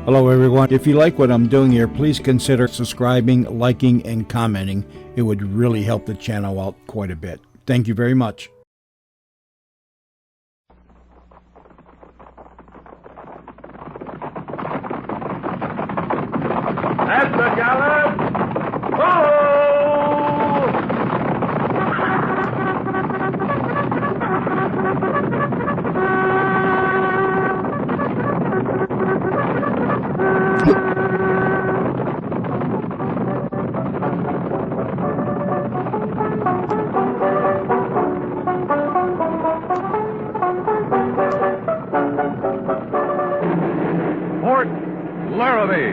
Hello, everyone. If you like what I'm doing here, please consider subscribing, liking, and commenting. It would really help the channel out quite a bit. Thank you very much. That's the gallop! Oh! Fort Laramie.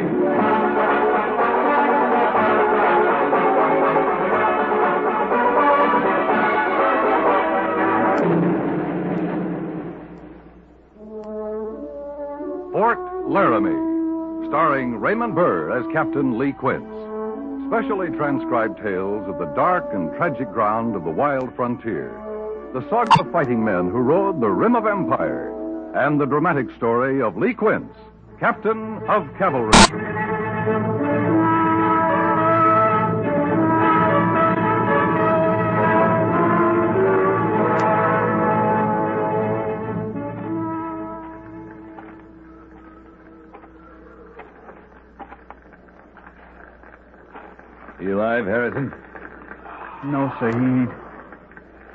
Fort Laramie, starring Raymond Burr as Captain Lee Quince. Specially transcribed tales of the dark and tragic ground of the wild frontier. The saga of fighting men who rode the rim of empire. And the dramatic story of Lee Quince, Captain of Cavalry. You alive, Harrison? No, sir, he ain't.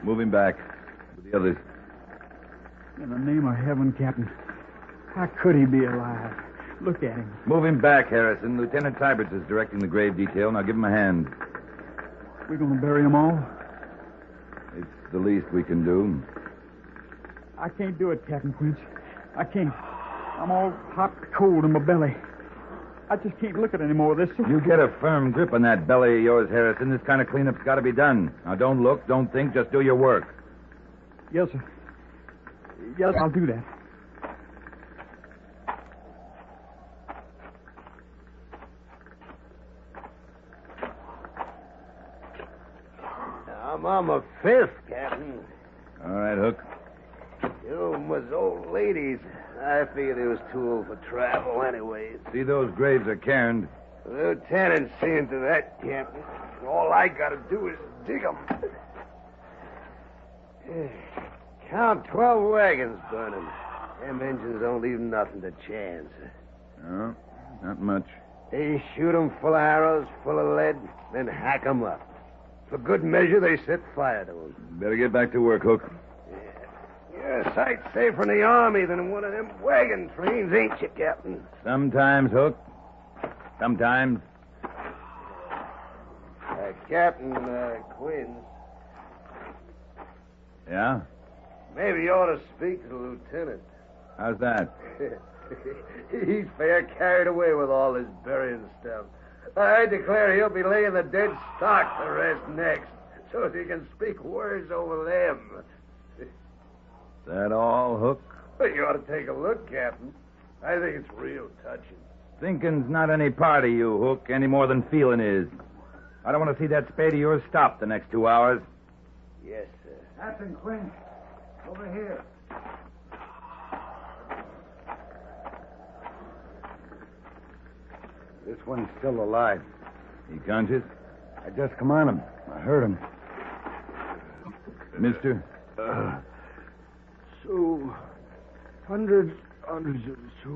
Move him back with the others. In the name of heaven, Captain, how could he be alive? Look at him. Move him back, Harrison. Lieutenant Tyberts is directing the grave detail. Now give him a hand. We're going to bury them all? It's the least we can do. I can't do it, Captain Quince. I can't. I'm all hot and cold in my belly. I just can't look at any more of this. You get a firm grip on that belly of yours, Harrison. This kind of cleanup's got to be done. Now don't look, don't think, just do your work. Yes, sir. Yes, I'll do that. I'm on my fifth, Captain. All right, Hook. You was old ladies. I figured they was too old for travel anyways. See, those graves are cairned. Lieutenant's seeing to that, Captain. All I gotta do is dig 'em. Count 12 wagons burning. Them engines don't leave nothing to chance. No, not much. They shoot 'em full of arrows, full of lead, then hack 'em up. For good measure, they set fire to 'em. Better get back to work, Hook. You're a sight safer in the Army than one of them wagon trains, ain't you, Captain? Sometimes, Hook. Sometimes. Captain Quinn, Yeah? maybe you ought to speak to the lieutenant. How's that? He's fair carried away with all this burying stuff. I declare he'll be laying the dead stock to rest next, so as he can speak words over them. That all, Hook? But you ought to take a look, Captain. I think it's real touching. Thinking's not any part of you, Hook, any more than feeling is. I don't want to see that spade of yours stop the next 2 hours. Yes, sir. Captain Quince, over here. This one's still alive. You conscious? I just come on him. I heard him. Mister? So, hundreds of so.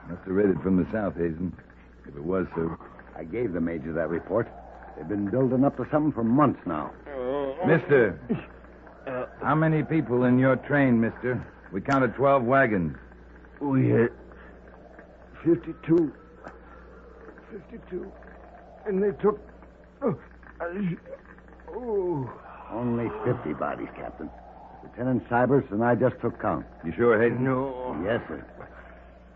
Must have read it from the south, Hazen. If it was so. I gave the major that report. They've been building up to something for months now. Mister, how many people in your train, mister? We counted 12 wagons. We had 52. 52. And they took... Only 50 bodies, Captain. Lieutenant Cybers and I just took count. You sure, Hazen? No. Yes, sir.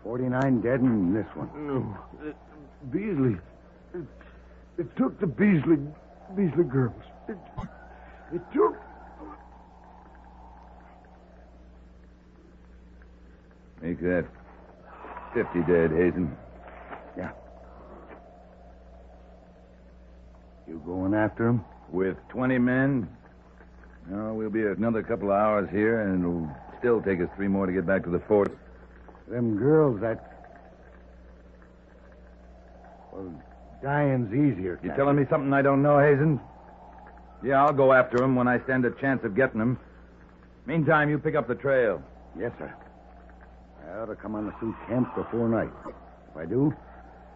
49 dead and this one. No. Beasley. It took the Beasley girls. It took... Make that 50 dead, Hazen. Yeah. You going after him? With 20 men? No, we'll be another couple of hours here, and it'll still take us 3 more to get back to the fort. Them girls, Well, dying's easier. You telling me something I don't know, Hazen? Yeah, I'll go after him when I stand a chance of getting him. Meantime, you pick up the trail. Yes, sir. I ought to come on the Sioux camp before night. If I do,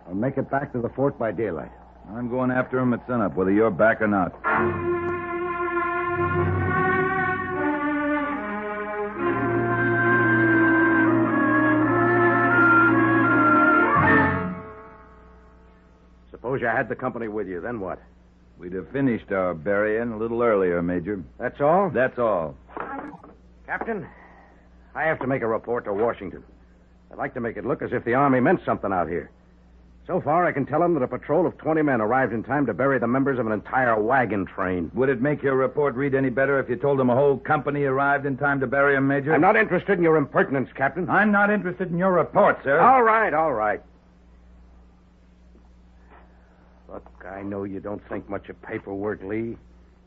I'll make it back to the fort by daylight. I'm going after him at sunup, whether you're back or not. Suppose you had the company with you, then what? We'd have finished our burying a little earlier, Major. That's all? That's all. Captain, I have to make a report to Washington. I'd like to make it look as if the Army meant something out here. So far, I can tell them that a patrol of 20 men arrived in time to bury the members of an entire wagon train. Would it make your report read any better if you told them a whole company arrived in time to bury him, Major? I'm not interested in your impertinence, Captain. I'm not interested in your report, sir. All right, all right. Look, I know you don't think much of paperwork, Lee.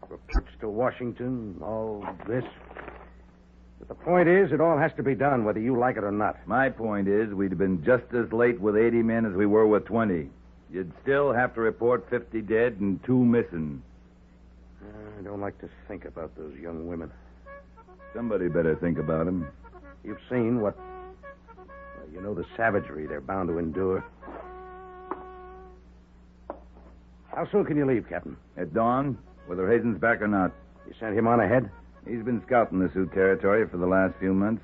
Reports to Washington, all this. But the point is, it all has to be done, whether you like it or not. My point is, we'd have been just as late with 80 men as we were with 20. You'd still have to report 50 dead and 2 missing. I don't like to think about those young women. Somebody better think about them. You've seen what... Well, you know the savagery they're bound to endure. How soon can you leave, Captain? At dawn, whether Hazen's back or not. You sent him on ahead? He's been scouting the Sioux territory for the last few months.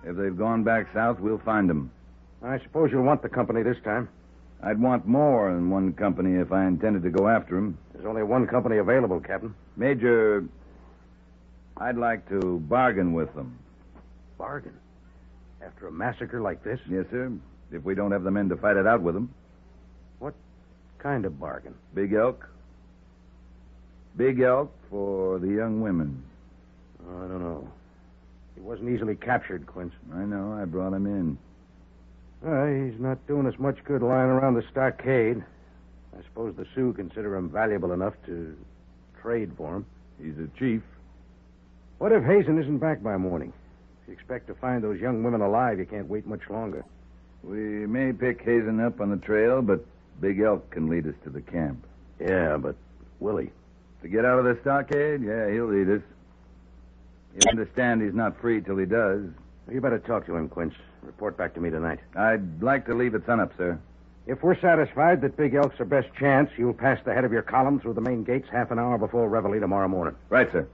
If they've gone back south, we'll find them. I suppose you'll want the company this time. I'd want more than one company if I intended to go after him. There's only one company available, Captain. Major, I'd like to bargain with them. Bargain? After a massacre like this? Yes, sir. If we don't have the men to fight it out with them. What kind of bargain? Big elk. Big elk for the young women. I don't know. He wasn't easily captured, Quince. I know. I brought him in. He's not doing us much good lying around the stockade. I suppose the Sioux consider him valuable enough to trade for him. He's a chief. What if Hazen isn't back by morning? If you expect to find those young women alive, you can't wait much longer. We may pick Hazen up on the trail, but Big Elk can lead us to the camp. Yeah, but Willie... To get out of the stockade? Yeah, he'll lead us. You understand he's not free till he does. You better talk to him, Quince. Report back to me tonight. I'd like to leave at sunup, sir. If we're satisfied that Big Elk's our best chance, you'll pass the head of your column through the main gates half an hour before Reveille tomorrow morning. Right, sir.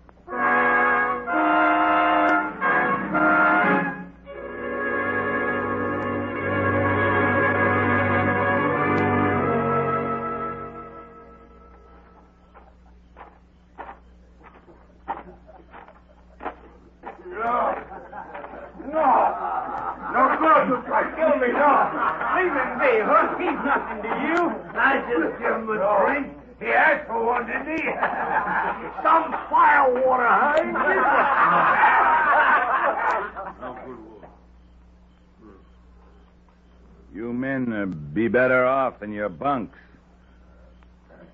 You men be better off in your bunks.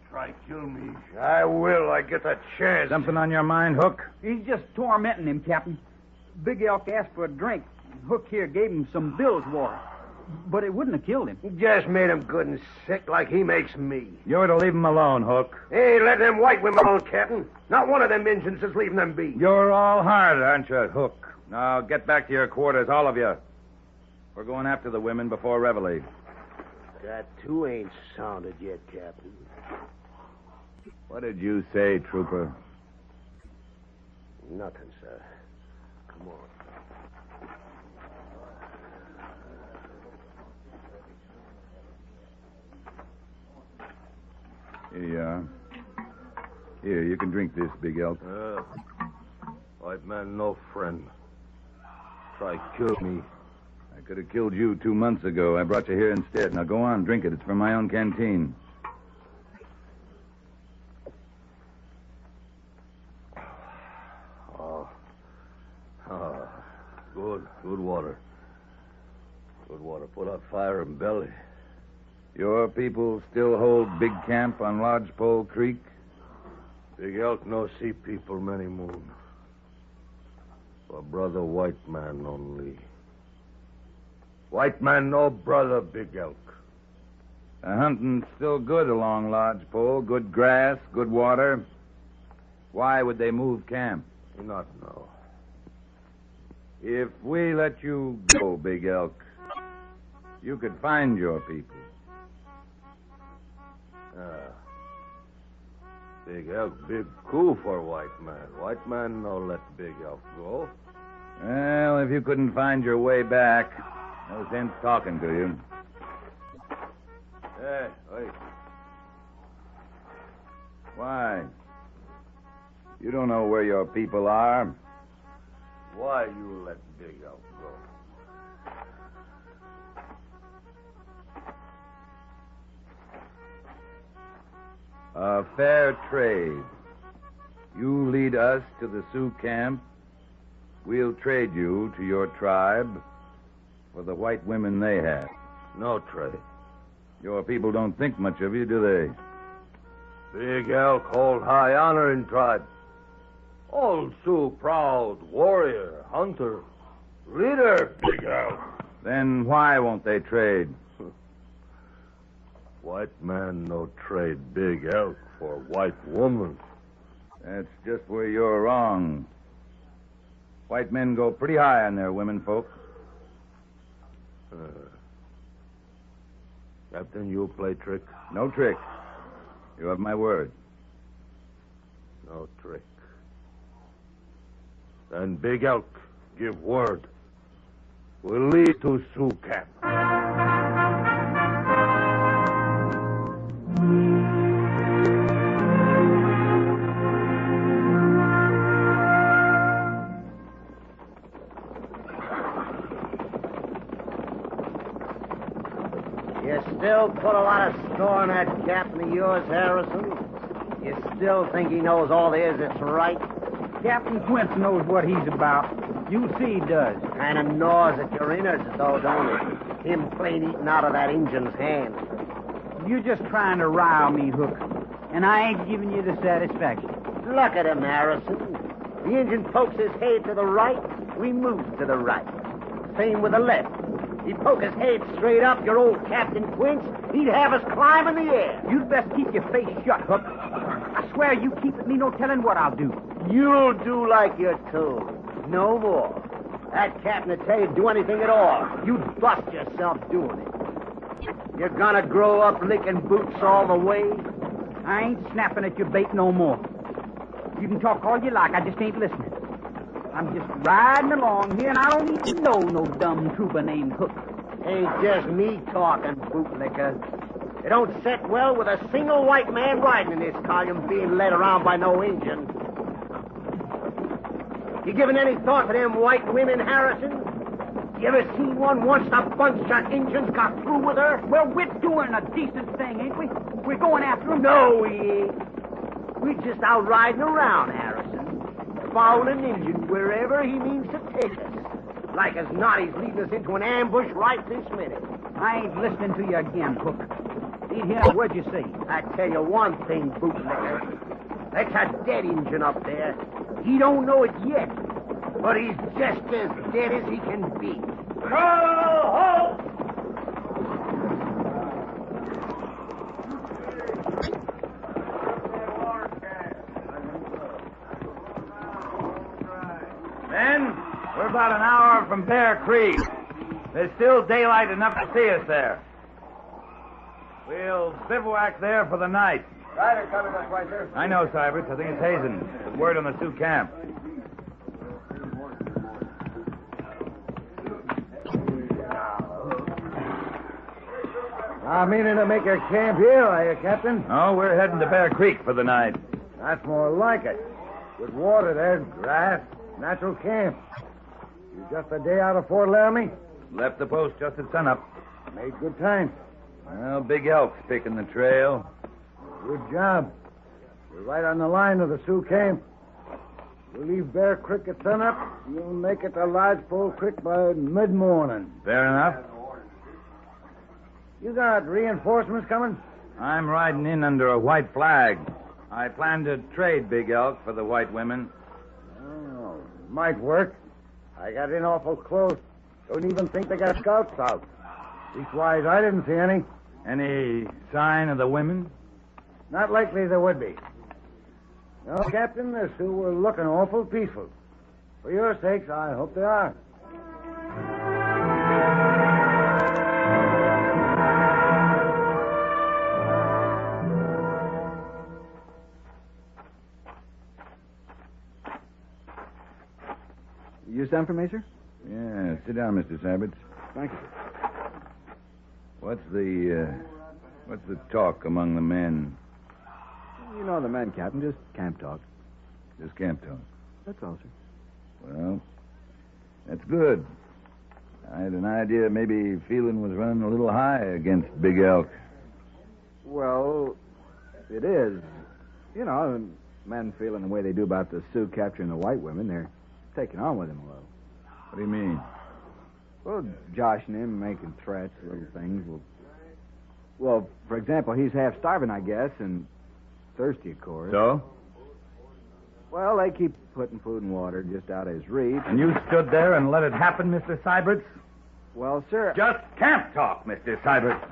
Try to kill me. I will. I get the chance. Something on your mind, Hook? He's just tormenting him, Captain. Big Elk asked for a drink. Hook here gave him some bilge water. But it wouldn't have killed him. He just made him good and sick like he makes me. You're to leave him alone, Hook. Hey, let them white women alone, Captain. Not one of them Injuns is leaving them be. You're all hard, aren't you, Hook? Now, get back to your quarters, all of you. We're going after the women before Reveille. That too ain't sounded yet, Captain. What did you say, Trooper? Nothing, sir. Come on. Here you are. Here, you can drink this, Big Elk. White man, no friend. Try kill me. I could have killed you 2 months ago. I brought you here instead. Now go on, drink it. It's from my own canteen. Good water. Good water. Put out fire in belly. Your people still hold big camp on Lodgepole Creek? Big Elk no see people many moon. For brother white man only. White man, no brother, Big Elk. The hunting's still good along Lodgepole. Good grass, good water. Why would they move camp? Not know. If we let you go, Big Elk, you could find your people. Big Elk, big coup for white man. White man no let Big Elk go. Well, if you couldn't find your way back, no sense talking to you. Hey, wait. Why? You don't know where your people are. Why you let Big Elk go? A fair trade. You lead us to the Sioux camp. We'll trade you to your tribe for the white women they have. No trade. Your people don't think much of you, do they? Big Elk hold high honor in tribe. Old Sioux proud, warrior, hunter, leader, Big Elk. Then why won't they trade? White man no trade Big Elk for white woman. That's just where you're wrong. White men go pretty high on their women folk. Captain, you play trick? No trick. You have my word. No trick. Then Big Elk give word. We'll lead to Sioux camp. You still put a lot of store in that captain of yours, Harrison? You still think he knows all there is that's right? Captain Quince knows what he's about. You see he does. Kind of gnaws at your innards, though, don't it? Him plain eating out of that Injun's hand. You're just trying to rile me, Hook. And I ain't giving you the satisfaction. Look at him, Harrison. The Injun pokes his head to the right, we move to the right. Same with the left. He'd poke his head straight up, your old Captain Quince. He'd have us climb in the air. You'd best keep your face shut, Hook. I swear you keep at me no telling what I'll do. You'll do like you're told. No more. That captain will tell you to do anything at all. You'd bust yourself doing it. You're gonna grow up licking boots all the way? I ain't snapping at your bait no more. You can talk all you like, I just ain't listening. I'm just riding along here, and I don't even know no dumb trooper named Hook. Ain't just me talking, bootlicker. It don't set well with a single white man riding in this column being led around by no Injun. You giving any thought to them white women, Harrison? You ever seen one once a bunch of Injuns got through with her? Well, we're doing a decent thing, ain't we? We're going after them. No, we ain't. We're just out riding around, Harrison. Following an Injun wherever he means to take us. Like as not, he's leading us into an ambush right this minute. I ain't listening to you again, Hook. Ain't hear a word you say. I tell you one thing, bootlicker. That's a dead Injun up there. He don't know it yet, but he's just as dead as he can be. Ho! Men, we're about an hour from Bear Creek. There's still daylight enough to see us there. We'll bivouac there for the night. Rider coming this way, sir. I know, Cybert. I think it's Hazen. With word on the Sioux camp. I'm meaning to make a camp here, are you, Captain? Oh, we're heading to Bear Creek for the night. That's more like it. Good water there, grass, natural camp. You just a day out of Fort Laramie? Left the post just at sunup. Made good time. Well, Big Elk's picking the trail. Good job. We're right on the line of the Sioux camp. We'll leave Bear Creek at sunup. You'll make it to Lodgepole Creek by mid-morning. Fair enough. You got reinforcements coming? I'm riding in under a white flag. I plan to trade Big Elk for the white women. Oh, might work. I got in awful close. Don't even think they got scouts out. Leastwise, I didn't see any. Any sign of the women? Not likely there would be. No, Captain, the Sioux were looking awful peaceful. For your sakes, I hope they are. You sent for me, sir? Yeah, sit down, Mr. Sabbats. Thank you, sir. What's the talk among the men? You know the men, Captain. Just camp talk. Just camp talk. That's all, sir. Well, that's good. I had an idea maybe feeling was running a little high against Big Elk. Well, it is. You know, men feeling the way they do about the Sioux capturing the white women, they're taking on with him a little. What do you mean? Well, joshing him, making threats, little things. Well, for example, he's half starving, I guess, and thirsty, of course. So? Well, they keep putting food and water just out of his reach. And you stood there and let it happen, Mr. Syberts? Well, sir... Just camp talk, Mr. Syberts.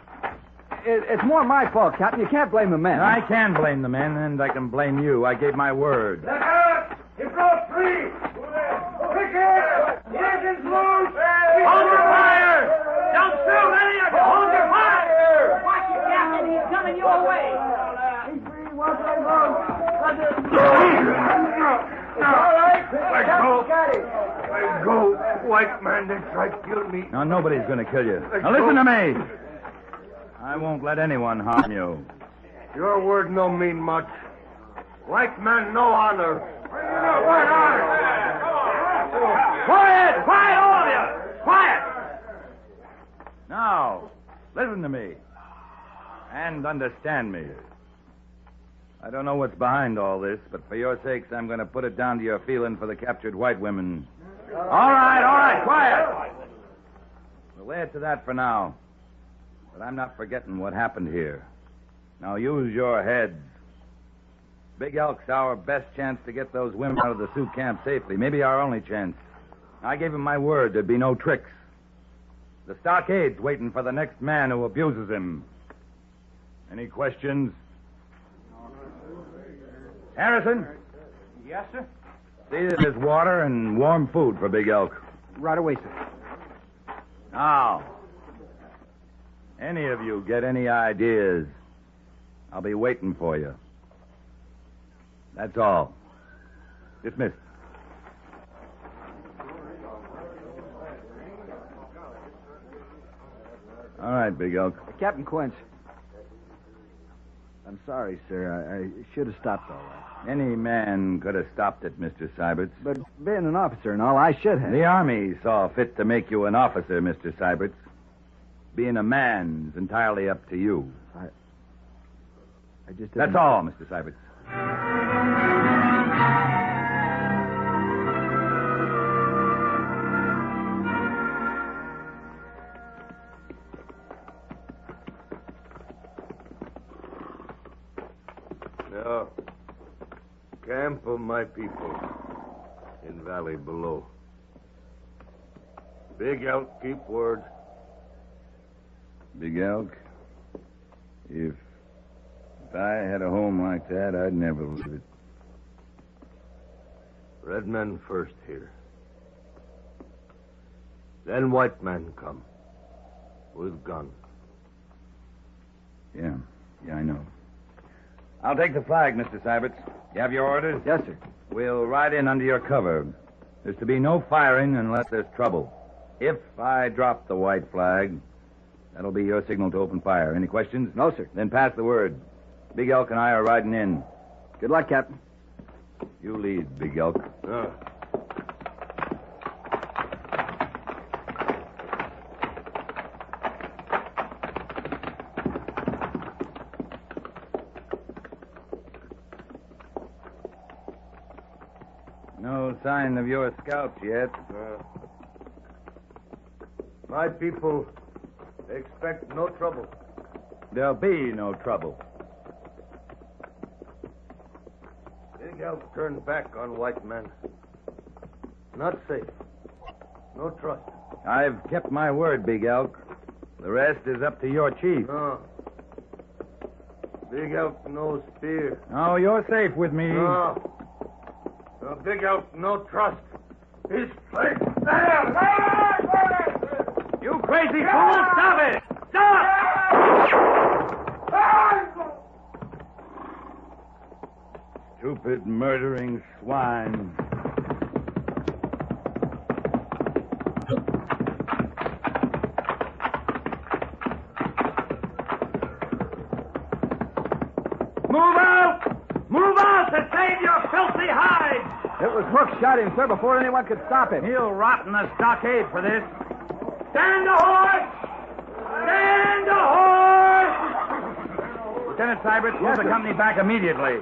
It's more my fault, Captain. You can't blame the men. I can blame the men, and I can blame you. I gave my word. Look out! You broke free! Picket! The engine's loose! Hold your fire! Don't shoot any of you! Hold your fire! Watch it, Captain. He's coming your way. All right. Let go. White man, they tried to kill me. Now, nobody's going to kill you. Now, listen to me. I won't let anyone harm you. Your word no mean much. White man, no honor. What honor? Quiet! Quiet, all of you! Quiet! Now, listen to me. And understand me. I don't know what's behind all this, but for your sakes, I'm going to put it down to your feeling for the captured white women. All right, quiet! We'll lay it to that for now. But I'm not forgetting what happened here. Now use your heads. Big Elk's our best chance to get those women out of the Sioux camp safely. Maybe our only chance. I gave him my word there'd be no tricks. The stockade's waiting for the next man who abuses him. Any questions? Harrison? Yes, sir? See that there's water and warm food for Big Elk. Right away, sir. Now, any of you get any ideas, I'll be waiting for you. That's all. Dismissed. All right, Big Elk. Captain Quince. I'm sorry, sir. I should have stopped all that. Any man could have stopped it, Mr. Syberts. But being an officer and all, I should have. The Army saw fit to make you an officer, Mr. Syberts. Being a man's entirely up to you. I just didn't... That's all, Mr. Syberts. Now, camp of my people in valley below. Big Elk, keep word. Big Elk, if I had a home like that, I'd never leave it. Red men first here. Then white men come. With guns. Yeah, I know. I'll take the flag, Mr. Syberts. You have your orders? Yes, sir. We'll ride in under your cover. There's to be no firing unless there's trouble. If I drop the white flag, that'll be your signal to open fire. Any questions? No, sir. Then pass the word. Big Elk and I are riding in. Good luck, Captain. You lead, Big Elk. No sign of your scouts yet. My people expect no trouble. There'll be no trouble. Big Elk turned back on white men. Not safe. No trust. I've kept my word, Big Elk. The rest is up to your chief. No. Big Elk, no spear. Oh, you're safe with me. No. No, Big Elk, no trust. His place. There! You crazy fool! Stop it! Stop! Stupid, murdering swine. Move out! Move out to save your filthy hide! It was Hook shot him, sir, before anyone could stop him. He'll rot in the stockade for this. Stand a horse! Stand a horse! Lieutenant Cybert, pull the company back immediately.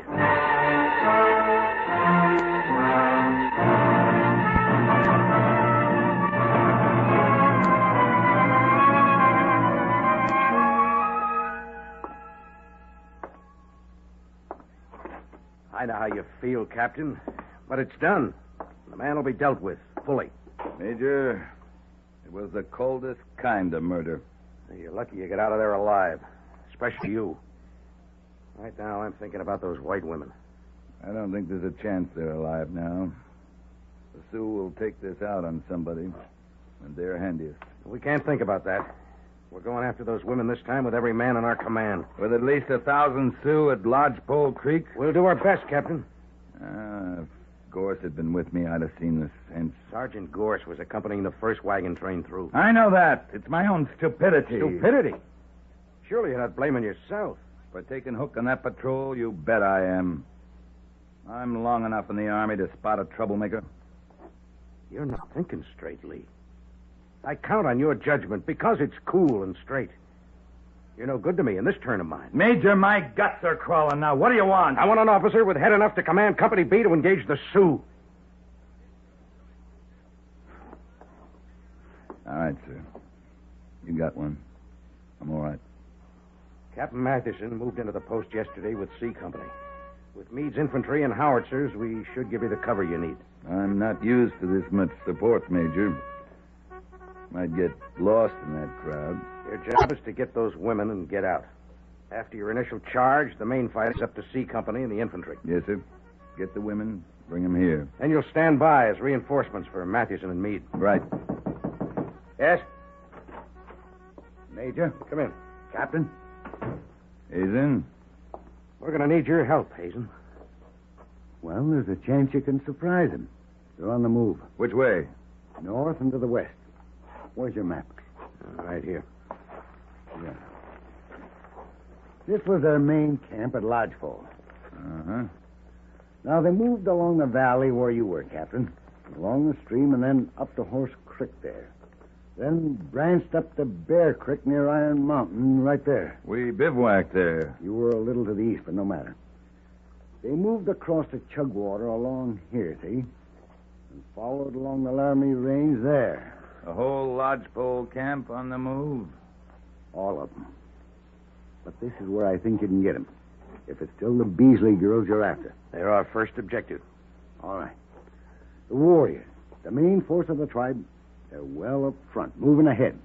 I know how you feel, Captain, but it's done. The man will be dealt with fully. Major, it was the coldest kind of murder. You're lucky you get out of there alive, especially you. Right now, I'm thinking about those white women. I don't think there's a chance they're alive now. The Sioux will take this out on somebody, and they're handiest. We can't think about that. We're going after those women this time with every man in our command. With at least 1,000 Sioux at Lodgepole Creek? We'll do our best, Captain. If Gorse had been with me, I'd have seen this hence. Sergeant Gorse was accompanying the first wagon train through. I know that. It's my own stupidity. Stupidity? Surely you're not blaming yourself. For taking Hook on that patrol, you bet I am. I'm long enough in the Army to spot a troublemaker. You're not thinking straight, Lee. I count on your judgment because it's cool and straight. You're no good to me in this turn of mine. Major, my guts are crawling now. What do you want? I want an officer with head enough to command Company B to engage the Sioux. All right, sir. You got one. I'm all right. Captain Matheson moved into the post yesterday with C Company. With Meade's infantry and howitzers, we should give you the cover you need. I'm not used to this much support, Major. Might get lost in that crowd. Your job is to get those women and get out. After your initial charge, the main fight is up to C Company and the infantry. Yes, sir. Get the women, bring them here. And you'll stand by as reinforcements for Matheson and Meade. Right. Yes? Major? Come in. Captain? Hazen? We're going to need your help, Hazen. Well, there's a chance you can surprise him. They're on the move. Which way? North and to the west. Where's your map? Right here. Yeah. This was their main camp at Lodgepole. Uh-huh. Now, they moved along the valley where you were, Captain. Along the stream and then up to Horse Creek there. Then branched up to Bear Creek near Iron Mountain right there. We bivouacked there. You were a little to the east, but no matter. They moved across the Chugwater along here, see? And followed along the Laramie Range there. A whole lodgepole camp on the move? All of them. But this is where I think you can get them. If it's still the Beasley girls you're after. They're our first objective. All right. The warriors, the main force of the tribe, they're well up front, moving ahead.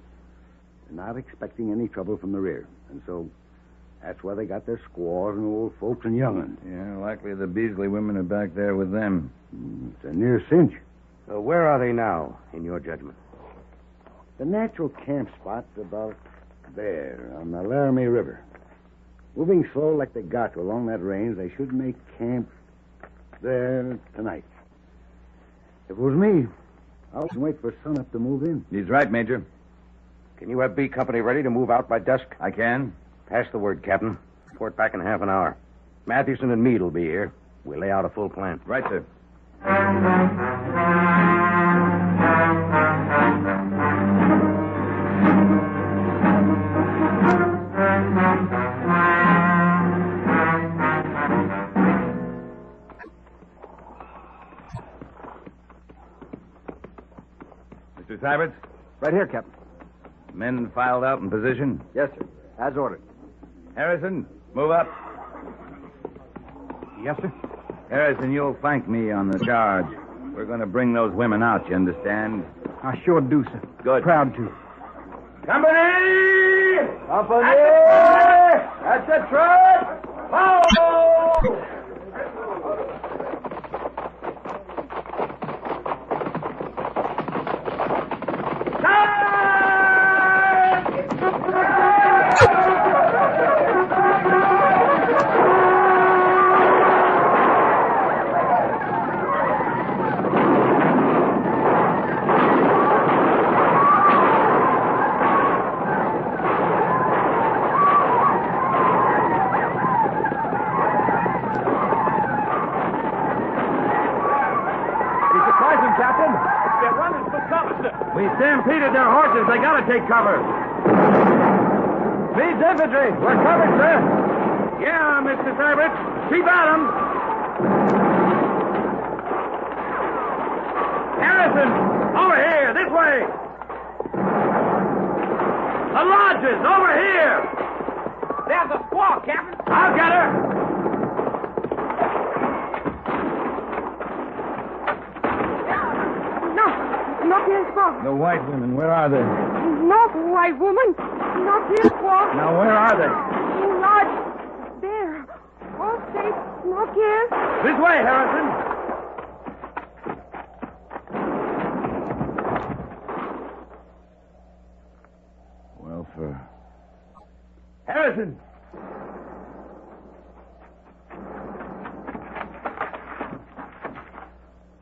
They're not expecting any trouble from the rear. And so that's where they got their squaws and old folks and young'uns. Yeah, likely the Beasley women are back there with them. It's a near cinch. So where are they now, in your judgment? The natural camp spot's about there, on the Laramie River. Moving slow like they got to along that range, they should make camp there tonight. If it was me, I'll wait for sunup to move in. He's right, Major. Can you have B Company ready to move out by dusk? I can. Pass the word, Captain. Report back in half an hour. Matheson and Meade will be here. We'll lay out a full plan. Right, sir. Mr. Syberts? Right here, Captain. Men filed out in position? Yes, sir. As ordered. Harrison, move up. Yes, sir. Harrison, you'll thank me on the charge. We're going to bring those women out, you understand? I sure do, sir. Good. Proud to. Company! Company! That's the truck! Follow! We stampeded their horses. They gotta take cover. Leeds infantry. We're covered, sir. Yeah, Mr. Seibert. Keep at 'em. Harrison, over here, this way. The lodges, over here. There's a squaw, Captain. I'll get her. Not here, squaw. The white women, where are they? Not white woman. Not here, squaw. Now, where are they? Lodge. There. All safe. Not here. This way, Harrison. Well, for... Harrison.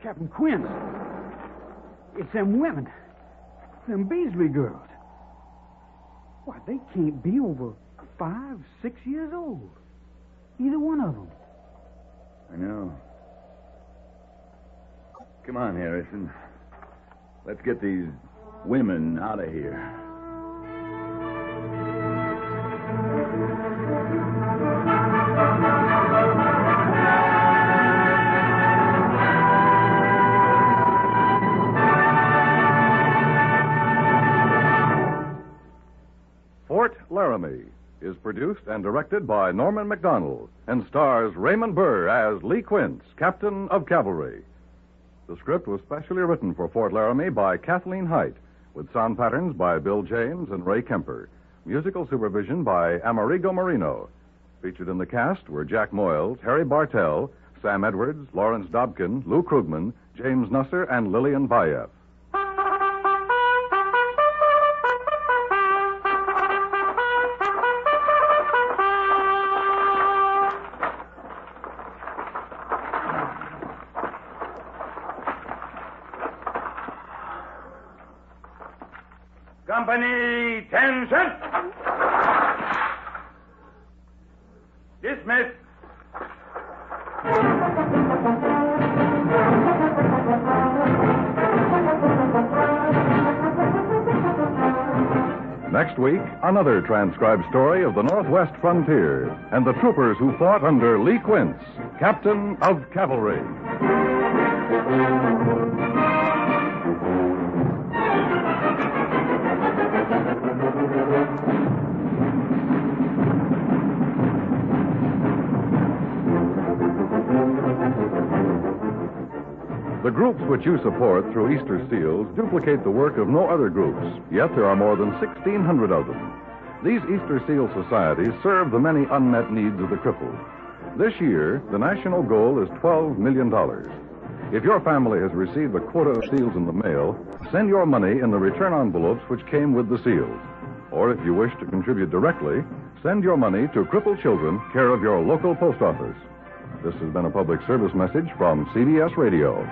Captain Quinn. It's them women. Them Beasley girls. Why, they can't be over 5, 6 years old. Either one of them. I know. Come on, Harrison. Let's get these women out of here. Fort Laramie is produced and directed by Norman MacDonald and stars Raymond Burr as Lee Quince, Captain of Cavalry. The script was specially written for Fort Laramie by Kathleen Height, with sound patterns by Bill James and Ray Kemper. Musical supervision by Amerigo Marino. Featured in the cast were Jack Moyles, Harry Bartell, Sam Edwards, Lawrence Dobkin, Lou Krugman, James Nusser, and Lillian Vayev. Company, 10 cents. Dismiss. Next week, another transcribed story of the Northwest frontier and the troopers who fought under Lee Quince, Captain of Cavalry. The groups which you support through Easter Seals duplicate the work of no other groups, yet there are more than 1,600 of them. These Easter Seal societies serve the many unmet needs of the crippled. This year, the national goal is $12 million. If your family has received a quota of seals in the mail, send your money in the return envelopes which came with the seals. Or if you wish to contribute directly, send your money to Crippled Children, care of your local post office. This has been a public service message from CBS Radio.